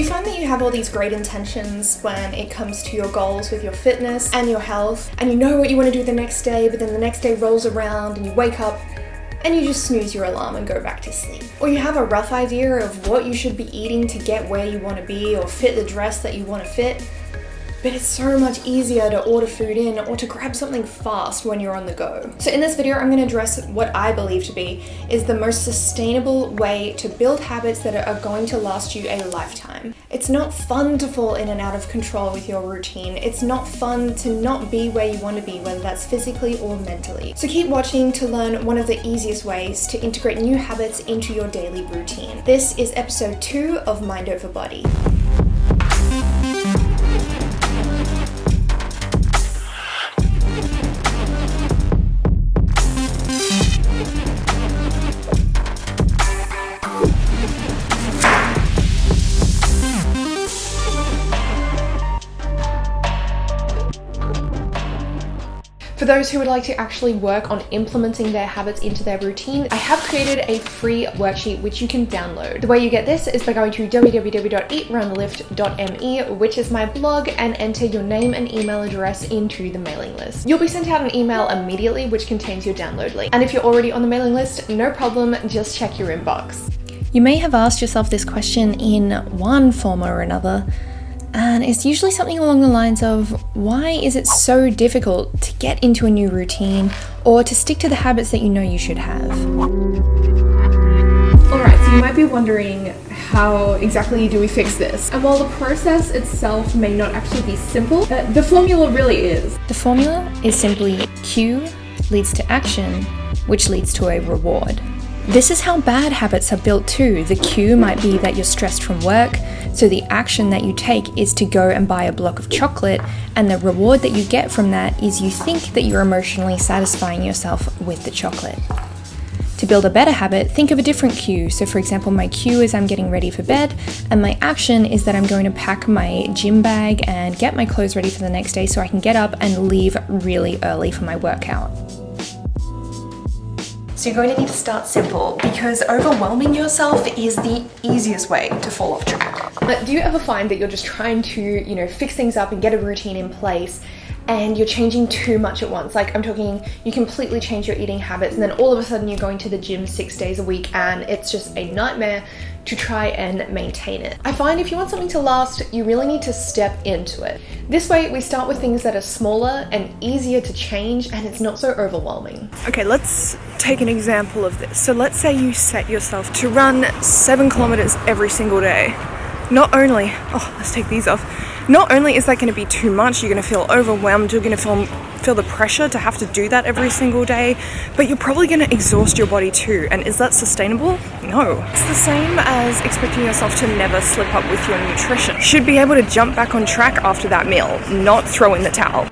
you find that you have all these great intentions when it comes to your goals with your fitness and your health, and you know what you want to do the next day, but then the next day rolls around and you wake up and you just snooze your alarm and go back to sleep? Or you have a rough idea of what you should be eating to get where you want to be or fit the dress that you want to fit, but it's so much easier to order food in or to grab something fast when you're on the go. So in this video, I'm going to address what I believe to be is the most sustainable way to build habits that are going to last you a lifetime. It's not fun to fall in and out of control with your routine. It's not fun to not be where you want to be, whether that's physically or mentally. So keep watching to learn one of the easiest ways to integrate new habits into your daily routine. This is episode 2 of Mind Over Body. For those who would like to actually work on implementing their habits into their routine, I have created a free worksheet which you can download. The way you get this is by going to www.eatroundthelift.me, which is my blog, and enter your name and email address into the mailing list. You'll be sent out an email immediately which contains your download link. And if you're already on the mailing list, no problem, just check your inbox. You may have asked yourself this question in one form or another, and it's usually something along the lines of, why is it so difficult to get into a new routine or to stick to the habits that you know you should have? Alright, so you might be wondering, how exactly do we fix this? And while the process itself may not actually be simple, the formula really is. The formula is simply cue leads to action, which leads to a reward. This is how bad habits are built too. The cue might be that you're stressed from work, so the action that you take is to go and buy a block of chocolate, and the reward that you get from that is you think that you're emotionally satisfying yourself with the chocolate. To build a better habit, think of a different cue. So for example, my cue is I'm getting ready for bed, and my action is that I'm going to pack my gym bag and get my clothes ready for the next day so I can get up and leave really early for my workout. So you're going to need to start simple, because overwhelming yourself is the easiest way to fall off track. But do you ever find that you're just trying to, fix things up and get a routine in place, and you're changing too much at once? Like, I'm talking, you completely change your eating habits, and then all of a sudden you're going to the gym 6 days a week, and it's just a nightmare to try and maintain it. I find if you want something to last, you really need to step into it. This way, we start with things that are smaller and easier to change, and it's not so overwhelming. Okay, let's take an example of this. So let's say you set yourself to run 7 kilometers every single day. Not only, let's take these off. Not only is that going to be too much, you're going to feel overwhelmed, you're going to feel the pressure to have to do that every single day, but you're probably going to exhaust your body too. And is that sustainable? No. It's the same as expecting yourself to never slip up with your nutrition. You should be able to jump back on track after that meal, not throw in the towel.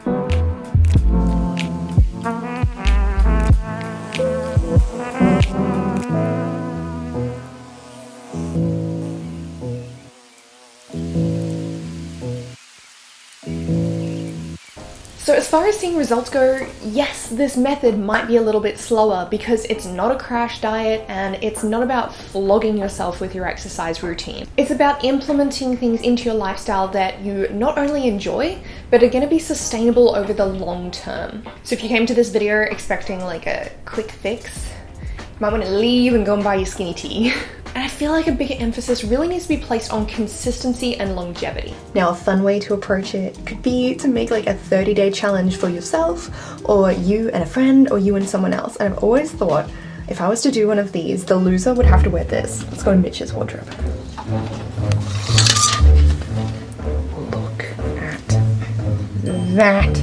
So as far as seeing results go, yes, this method might be a little bit slower because it's not a crash diet and it's not about flogging yourself with your exercise routine. It's about implementing things into your lifestyle that you not only enjoy, but are going to be sustainable over the long term. So if you came to this video expecting like a quick fix, you might want to leave and go and buy your skinny tea. And I feel like a bigger emphasis really needs to be placed on consistency and longevity. Now, a fun way to approach it could be to make like a 30-day challenge for yourself, or you and a friend, or you and someone else. And I've always thought, if I was to do one of these, the loser would have to wear this. Let's go to Mitch's wardrobe. Look at that.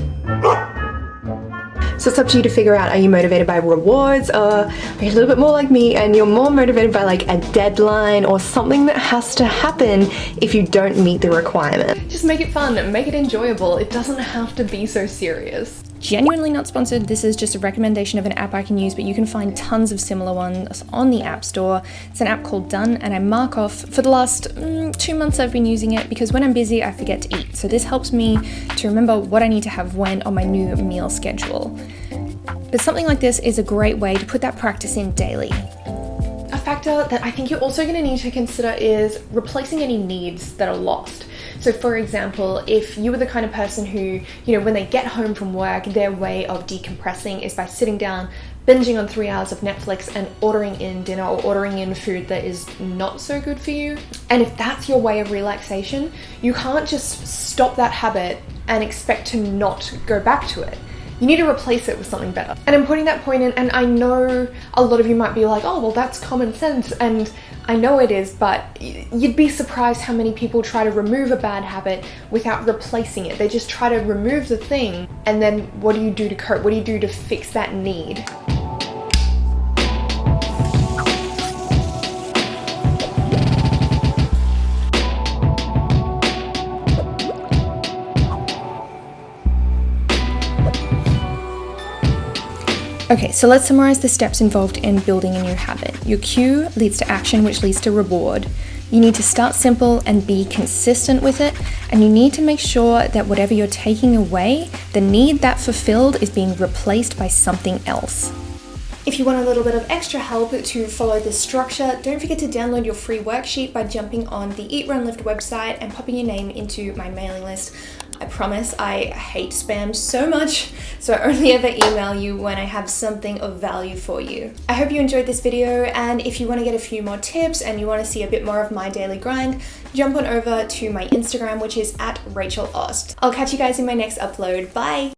So it's up to you to figure out, are you motivated by rewards, or are you a little bit more like me and you're more motivated by like a deadline or something that has to happen if you don't meet the requirement? Just make it fun and make it enjoyable. It doesn't have to be so serious. Genuinely not sponsored, this is just a recommendation of an app I can use, but you can find tons of similar ones on the App Store. It's an app called Done, and I mark off for the last 2 months I've been using it because when I'm busy I forget to eat. So this helps me to remember what I need to have when on my new meal schedule. But something like this is a great way to put that practice in daily. A factor that I think you're also going to need to consider is replacing any needs that are lost. So for example, if you were the kind of person who, when they get home from work, their way of decompressing is by sitting down, binging on 3 hours of Netflix and ordering in dinner or ordering in food that is not so good for you. And if that's your way of relaxation, you can't just stop that habit and expect to not go back to it. You need to replace it with something better. And I'm putting that point in, and I know a lot of you might be like, oh, well, that's common sense. And I know it is, but you'd be surprised how many people try to remove a bad habit without replacing it. They just try to remove the thing, and then what do you do to cope? What do you do to fix that need? Okay, so let's summarize the steps involved in building a new habit. Your cue leads to action, which leads to reward. You need to start simple and be consistent with it, and you need to make sure that whatever you're taking away, the need that fulfilled is being replaced by something else. If you want a little bit of extra help to follow this structure, don't forget to download your free worksheet by jumping on the Eat, Run, Lift website and popping your name into my mailing list. I promise I hate spam so much, so I only ever email you when I have something of value for you. I hope you enjoyed this video, and if you want to get a few more tips and you want to see a bit more of my daily grind, jump on over to my Instagram, which is @Rachel Aust. I'll catch you guys in my next upload. Bye!